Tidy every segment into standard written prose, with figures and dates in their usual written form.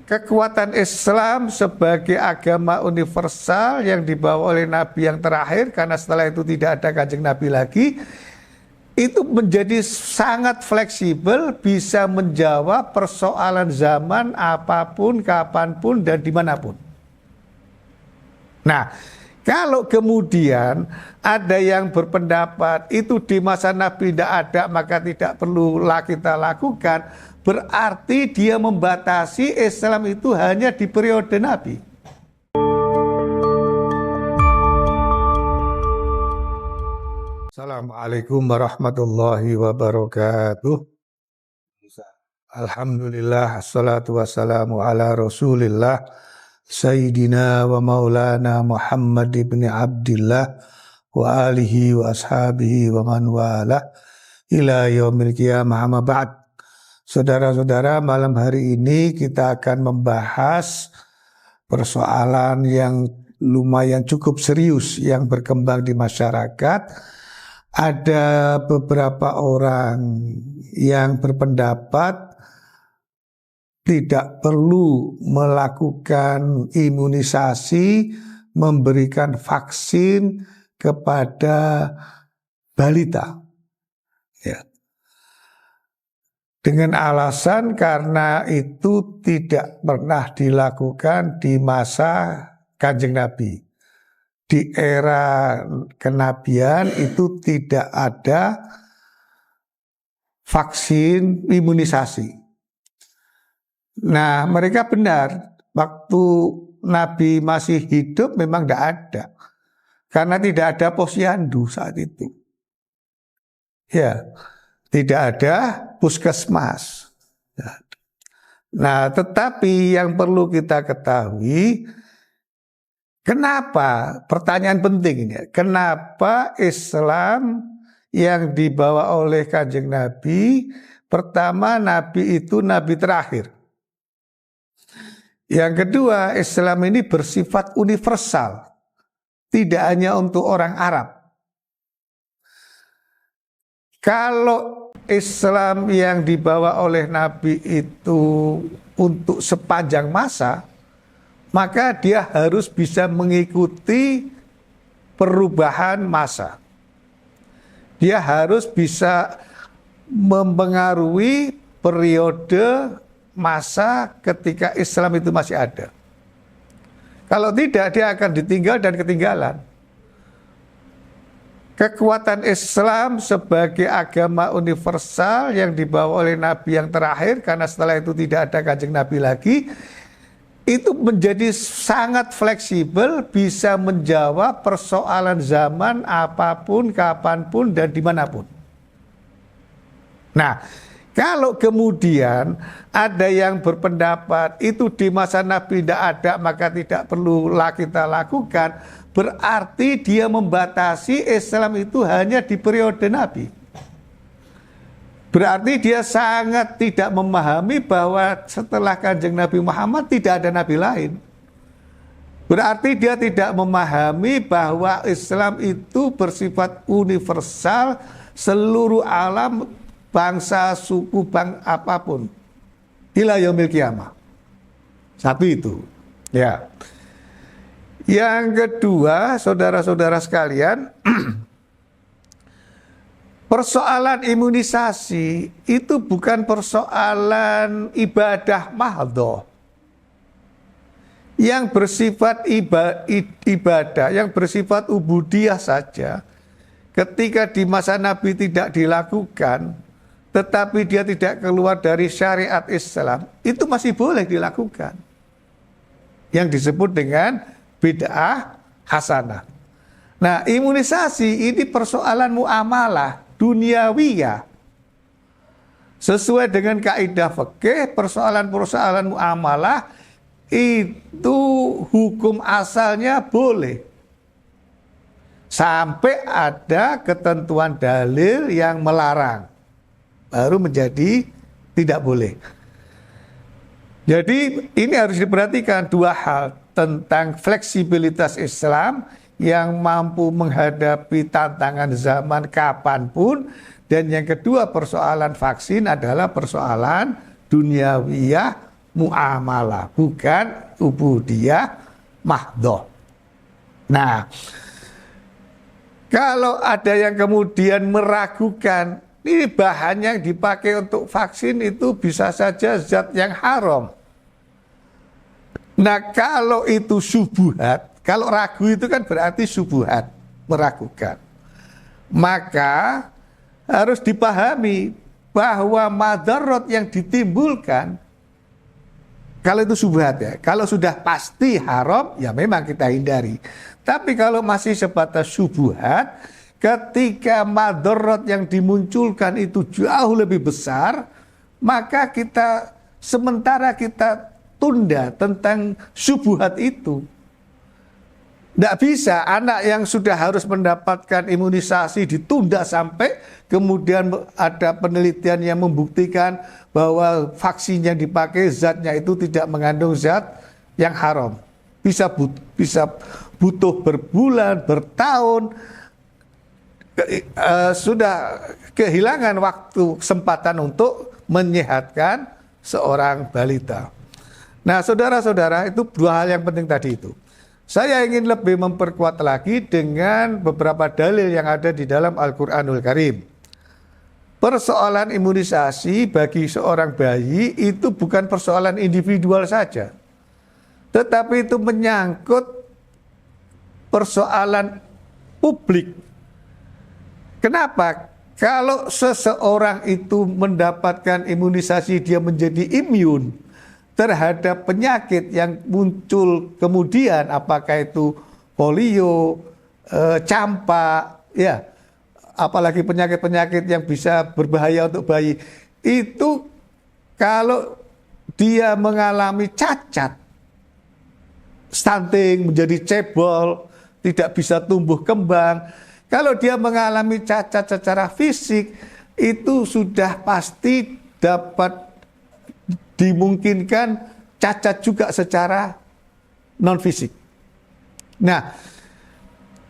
kekuatan Islam sebagai agama universal yang dibawa oleh Nabi yang terakhir, karena setelah itu tidak ada kanjeng Nabi lagi, itu menjadi sangat fleksibel, bisa menjawab persoalan zaman apapun, kapanpun, dan dimanapun. Nah, kalau kemudian ada yang berpendapat itu di masa Nabi tidak ada, maka tidak perlu kita lakukan, berarti dia membatasi Islam itu hanya di periode Nabi. Assalamualaikum warahmatullahi wabarakatuh. Alhamdulillah, assalatu wassalamu ala rasulillah Sayyidina wa maulana Muhammad ibn Abdillah wa alihi wa ashabihi wa man wala ila yaumil qiyamah amma ba'd. Saudara-saudara, malam hari ini kita akan membahas persoalan yang lumayan cukup serius yang berkembang di masyarakat. Ada beberapa orang yang berpendapat tidak perlu melakukan imunisasi, memberikan vaksin kepada balita. Ya. Dengan alasan karena itu tidak pernah dilakukan di masa Kanjeng Nabi. Di era kenabian itu tidak ada vaksin imunisasi. Nah, mereka benar, waktu Nabi masih hidup memang tidak ada. Karena tidak ada posyandu saat itu. Ya, tidak ada puskesmas. Nah, tetapi yang perlu kita ketahui, kenapa, pertanyaan penting ini, kenapa Islam yang dibawa oleh Kanjeng Nabi, pertama Nabi itu Nabi terakhir. Yang kedua, Islam ini bersifat universal, tidak hanya untuk orang Arab. Kalau Islam yang dibawa oleh Nabi itu untuk sepanjang masa, maka dia harus bisa mengikuti perubahan masa. Dia harus bisa mempengaruhi periode masa ketika Islam itu masih ada. Kalau tidak, dia akan ditinggal dan ketinggalan. Kekuatan Islam sebagai agama universal yang dibawa oleh Nabi yang terakhir, karena setelah itu tidak ada kanjeng Nabi lagi, itu menjadi sangat fleksibel, bisa menjawab persoalan zaman apapun, kapanpun, dan dimanapun. Nah, kalau kemudian ada yang berpendapat itu di masa Nabi tidak ada, maka tidak perlu kita lakukan, berarti dia membatasi Islam itu hanya di periode Nabi. Berarti dia sangat tidak memahami bahwa setelah kanjeng Nabi Muhammad tidak ada Nabi lain. Berarti dia tidak memahami bahwa Islam itu bersifat universal, seluruh alam, bangsa, suku, apapun. Ila yaumil qiyamah. Satu itu. Ya. Yang kedua, saudara-saudara sekalian, persoalan imunisasi itu bukan persoalan ibadah mahdhah yang bersifat ibadah, yang bersifat ubudiyah saja. Ketika di masa Nabi tidak dilakukan, tetapi dia tidak keluar dari syariat Islam, itu masih boleh dilakukan. Yang disebut dengan bid'ah hasanah. Nah, imunisasi ini persoalan muamalah duniawiyah. Sesuai dengan kaidah fikih, persoalan-persoalan muamalah itu hukum asalnya boleh. Sampai ada ketentuan dalil yang melarang, baru menjadi tidak boleh. Jadi ini harus diperhatikan dua hal, tentang fleksibilitas Islam yang mampu menghadapi tantangan zaman kapanpun, dan yang kedua persoalan vaksin adalah persoalan duniawiyah muamalah, bukan ubudiyah mahdhah. Nah, kalau ada yang kemudian meragukan, ini bahan yang dipakai untuk vaksin itu bisa saja zat yang haram. Nah, kalau itu syubhat, kalau ragu itu kan berarti syubhat, meragukan. Maka harus dipahami bahwa madarat yang ditimbulkan, kalau itu syubhat ya, kalau sudah pasti haram, ya memang kita hindari. Tapi kalau masih sebatas syubhat, ketika madarat yang dimunculkan itu jauh lebih besar, maka kita sementara kita tunda tentang syubhat itu. Tidak bisa anak yang sudah harus mendapatkan imunisasi ditunda sampai kemudian ada penelitian yang membuktikan bahwa vaksin yang dipakai zatnya itu tidak mengandung zat yang haram. Bisa butuh berbulan, bertahun, sudah kehilangan waktu kesempatan untuk menyehatkan seorang balita. Nah, saudara-saudara, itu dua hal yang penting tadi itu. Saya ingin lebih memperkuat lagi dengan beberapa dalil yang ada di dalam Al-Quranul Karim. Persoalan imunisasi bagi seorang bayi itu bukan persoalan individual saja, tetapi itu menyangkut persoalan publik. Kenapa? Kalau seseorang itu mendapatkan imunisasi, dia menjadi imun terhadap penyakit yang muncul kemudian, apakah itu polio, campak, ya, apalagi penyakit-penyakit yang bisa berbahaya untuk bayi. Itu kalau dia mengalami cacat, stunting, menjadi cebol, tidak bisa tumbuh kembang, kalau dia mengalami cacat secara fisik, itu sudah pasti dapat dimungkinkan cacat juga secara non-fisik. Nah,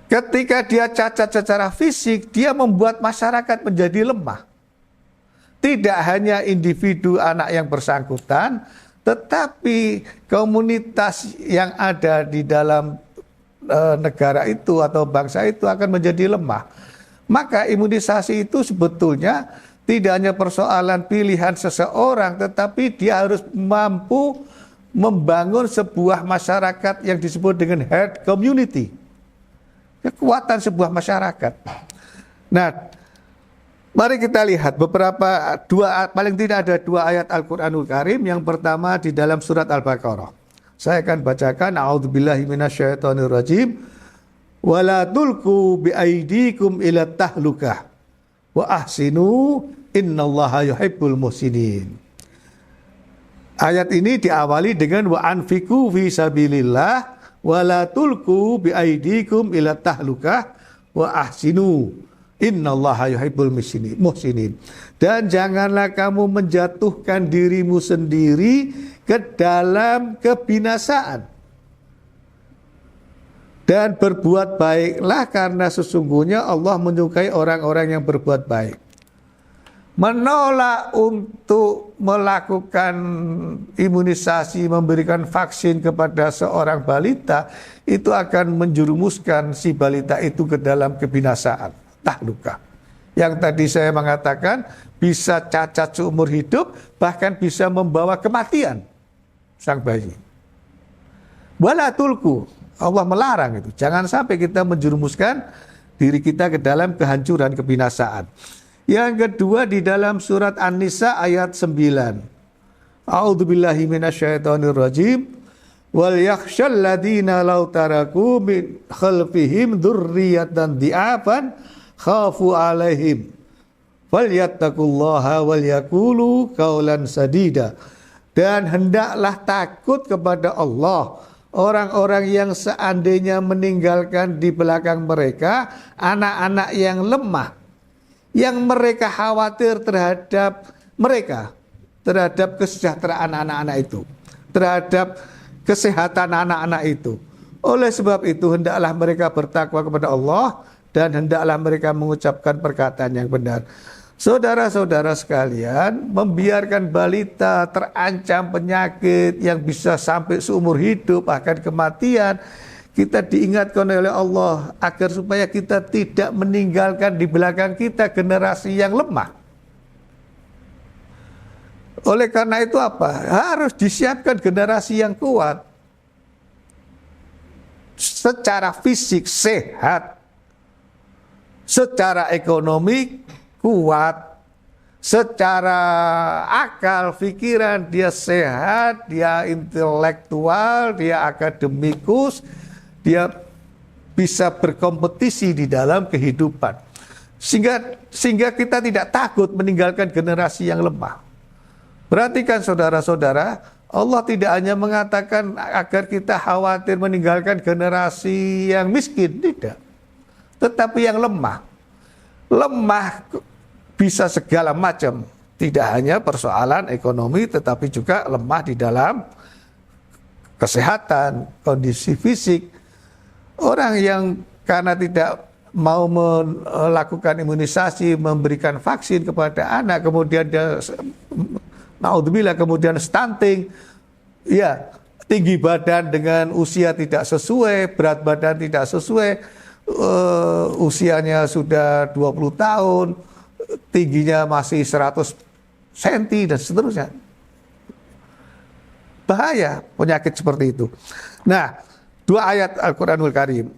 ketika dia cacat secara fisik, dia membuat masyarakat menjadi lemah. Tidak hanya individu anak yang bersangkutan, tetapi komunitas yang ada di dalam negara itu atau bangsa itu akan menjadi lemah. Maka imunisasi itu sebetulnya tidak hanya persoalan pilihan seseorang, tetapi dia harus mampu membangun sebuah masyarakat yang disebut dengan herd community. Kekuatan sebuah masyarakat. Nah, mari kita lihat beberapa paling tidak ada dua ayat Al-Quranul Karim. Yang pertama di dalam surat Al-Baqarah. Saya akan bacakan, a'udzubillahi minasyaitonirrajim. Wala tulqu biaidikum ila tahlukah wa ahsinu innallaha yuhibbul muhsinin. Ayat ini diawali dengan wa anfiqu fi sabilillah wa la tulqu bi aidikum ila tahlukah wa ahsinu innallaha yuhibbul muhsinin. Dan janganlah kamu menjatuhkan dirimu sendiri ke dalam kebinasaan. Dan berbuat baiklah karena sesungguhnya Allah menyukai orang-orang yang berbuat baik. Menolak untuk melakukan imunisasi, memberikan vaksin kepada seorang balita, itu akan menjerumuskan si balita itu ke dalam kebinasaan, tahluka. Yang tadi saya mengatakan bisa cacat seumur hidup, bahkan bisa membawa kematian sang bayi. Wala tulku, Allah melarang itu. Jangan sampai kita menjerumuskan diri kita ke dalam kehancuran, kebinasaan. Yang kedua di dalam surat An-Nisa ayat 9. A'udzubillahi minasyaitonirrajim. Wal yakhshal ladina law taraku min khalfihim dzurriyyatan di'afan khafu alaihim. Falyattaqullaha wal yaqulu qaulan sadida. Dan hendaklah takut kepada Allah orang-orang yang seandainya meninggalkan di belakang mereka anak-anak yang lemah, yang mereka khawatir terhadap mereka, terhadap kesejahteraan anak-anak itu, terhadap kesehatan anak-anak itu. Oleh sebab itu hendaklah mereka bertakwa kepada Allah dan hendaklah mereka mengucapkan perkataan yang benar. Saudara-saudara sekalian, membiarkan balita terancam penyakit yang bisa sampai seumur hidup, akan kematian, kita diingatkan oleh Allah agar supaya kita tidak meninggalkan di belakang kita generasi yang lemah. Oleh karena itu apa? Harus disiapkan generasi yang kuat. Secara fisik sehat, secara ekonomi kuat, secara akal, pikiran dia sehat, dia intelektual, dia akademikus, dia bisa berkompetisi di dalam kehidupan. Sehingga kita tidak takut meninggalkan generasi yang lemah. Perhatikan saudara-saudara, Allah tidak hanya mengatakan agar kita khawatir meninggalkan generasi yang miskin, tidak. Tetapi yang lemah. Lemah bisa segala macam, tidak hanya persoalan ekonomi, tetapi juga lemah di dalam kesehatan, kondisi fisik. Orang yang karena tidak mau melakukan imunisasi, memberikan vaksin kepada anak, kemudian dia naudzubillah, kemudian stunting, ya tinggi badan dengan usia tidak sesuai, berat badan tidak sesuai, usianya sudah 20 tahun, tingginya masih 100 cm dan seterusnya. Bahaya penyakit seperti itu. Nah, 2 ayat Al-Quranul Karim.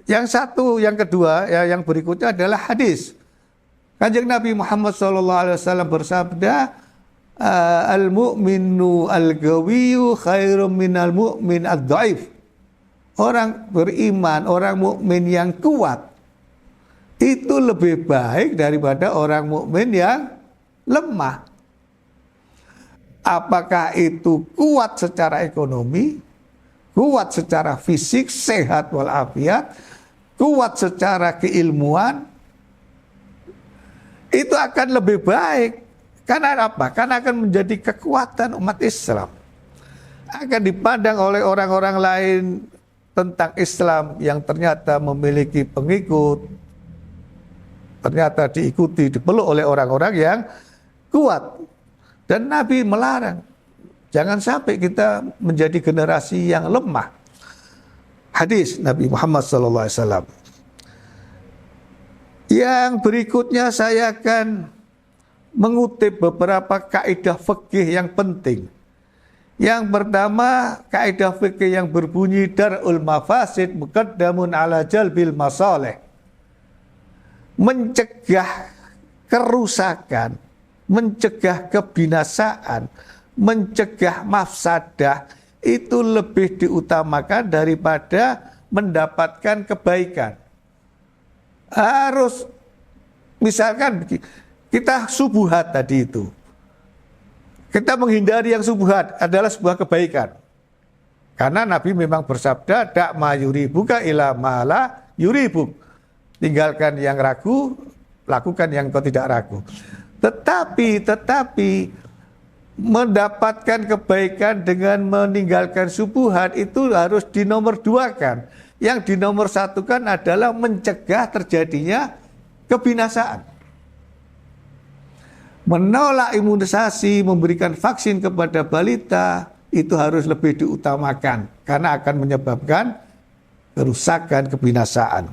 Yang satu, yang kedua, ya, yang berikutnya adalah hadis. Kanjeng Nabi Muhammad SAW bersabda, al-mu'minu al-gawiyyu khairum minal mu'min ad-dhaif. Orang beriman, orang mukmin yang kuat itu lebih baik daripada orang mukmin yang lemah. Apakah itu kuat secara ekonomi, kuat secara fisik, sehat walafiat, kuat secara keilmuan, itu akan lebih baik. Karena apa? Karena akan menjadi kekuatan umat Islam. Akan dipandang oleh orang-orang lain tentang Islam yang ternyata memiliki pengikut, ternyata diikuti, dipeluk oleh orang-orang yang kuat. Dan Nabi melarang, jangan sampai kita menjadi generasi yang lemah. Hadis Nabi Muhammad SAW. Yang berikutnya saya akan mengutip beberapa kaidah fikih yang penting. Yang pertama, kaidah fikih yang berbunyi dar'ul mafasid muqaddamun ala jalbil masalih. Mencegah kerusakan, mencegah kebinasaan, mencegah mafsadah itu lebih diutamakan daripada mendapatkan kebaikan. Harus, misalkan kita subuhat tadi itu. Kita menghindari yang subuhat adalah sebuah kebaikan. Karena Nabi memang bersabda, dak ma yuribuka ila ma la yuribuk. Tinggalkan yang ragu, lakukan yang kau tidak ragu. Tetapi mendapatkan kebaikan dengan meninggalkan subuhat itu harus dinomorduakan. Yang dinomor satukan adalah mencegah terjadinya kebinasaan. Menolak imunisasi, memberikan vaksin kepada balita, itu harus lebih diutamakan. Karena akan menyebabkan kerusakan, kebinasaan.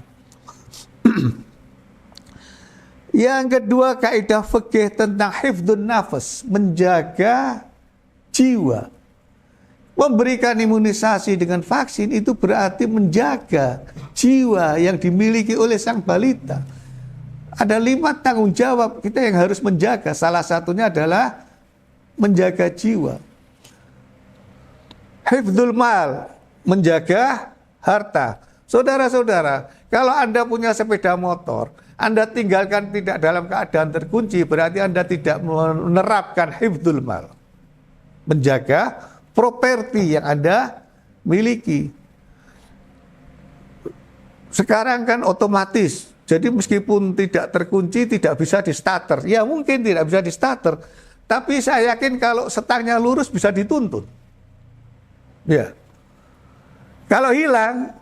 Yang kedua, kaidah fikih tentang hifdzun nafas, menjaga jiwa. Memberikan imunisasi dengan vaksin itu berarti menjaga jiwa yang dimiliki oleh sang balita. Ada 5 tanggung jawab kita yang harus menjaga. Salah satunya adalah menjaga jiwa. Hifdzul mal, menjaga harta. Saudara-saudara, kalau Anda punya sepeda motor, Anda tinggalkan tidak dalam keadaan terkunci, berarti Anda tidak menerapkan hifdzul mal. Menjaga properti yang Anda miliki. Sekarang kan otomatis. Jadi meskipun tidak terkunci, tidak bisa di starter. Ya mungkin tidak bisa di starter. Tapi saya yakin kalau setangnya lurus bisa dituntun. Ya. Kalau hilang,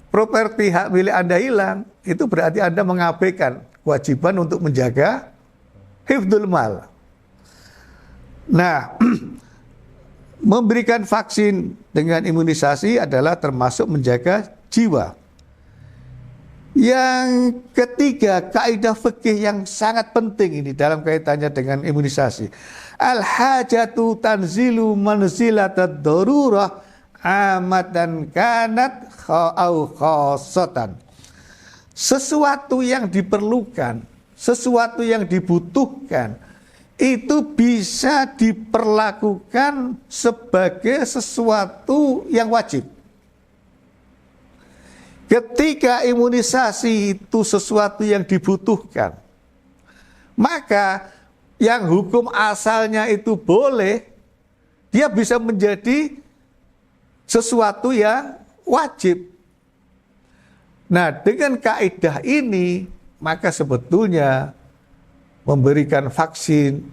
hak milik Anda hilang, itu berarti Anda mengabaikan kewajiban untuk menjaga hifdzul mal. Nah, memberikan vaksin dengan imunisasi adalah termasuk menjaga jiwa. Yang ketiga, kaidah fikih yang sangat penting ini dalam kaitannya dengan imunisasi. Al-hajatu tanzilu manzilatad darurah amatan kanat au khassatan. Sesuatu yang diperlukan, sesuatu yang dibutuhkan, itu bisa diperlakukan sebagai sesuatu yang wajib. Ketika imunisasi itu sesuatu yang dibutuhkan, maka yang hukum asalnya itu boleh, dia bisa menjadi sesuatu yang wajib. Nah, dengan kaidah ini, maka sebetulnya memberikan vaksin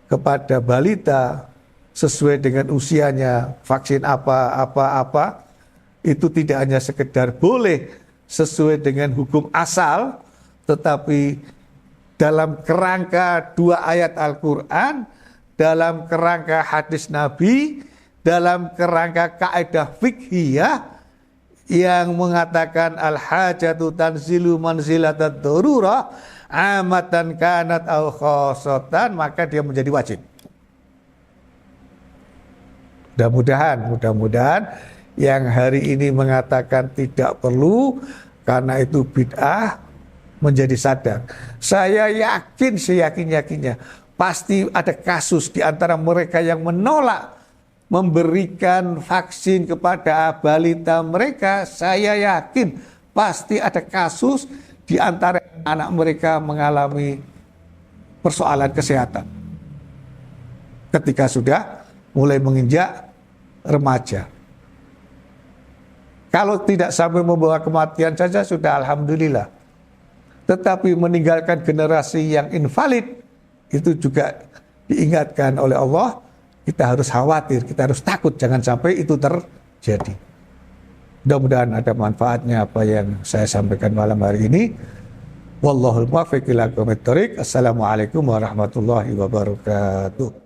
kepada balita sesuai dengan usianya, vaksin apa, itu tidak hanya sekedar boleh sesuai dengan hukum asal, tetapi dalam kerangka 2 ayat Al-Quran, dalam kerangka hadis Nabi, dalam kerangka kaidah fikhiyah yang mengatakan al-hajatu tanzilu manzilatad darurah amatan kanat au khassatan, maka dia menjadi wajib. Mudah-mudahan yang hari ini mengatakan tidak perlu karena itu bid'ah menjadi sadar. Saya yakin, seyakin-yakinnya pasti ada kasus di antara mereka yang menolak memberikan vaksin kepada balita mereka. Saya yakin pasti ada kasus di antara anak mereka mengalami persoalan kesehatan ketika sudah mulai menginjak remaja. Kalau tidak sampai membawa kematian saja sudah alhamdulillah. Tetapi meninggalkan generasi yang invalid itu juga diingatkan oleh Allah. Kita harus khawatir, kita harus takut jangan sampai itu terjadi. Mudah-mudahan ada manfaatnya apa yang saya sampaikan malam hari ini. Wallahul muwaffiq ila aqwamit thoriq. Assalamualaikum warahmatullahi wabarakatuh.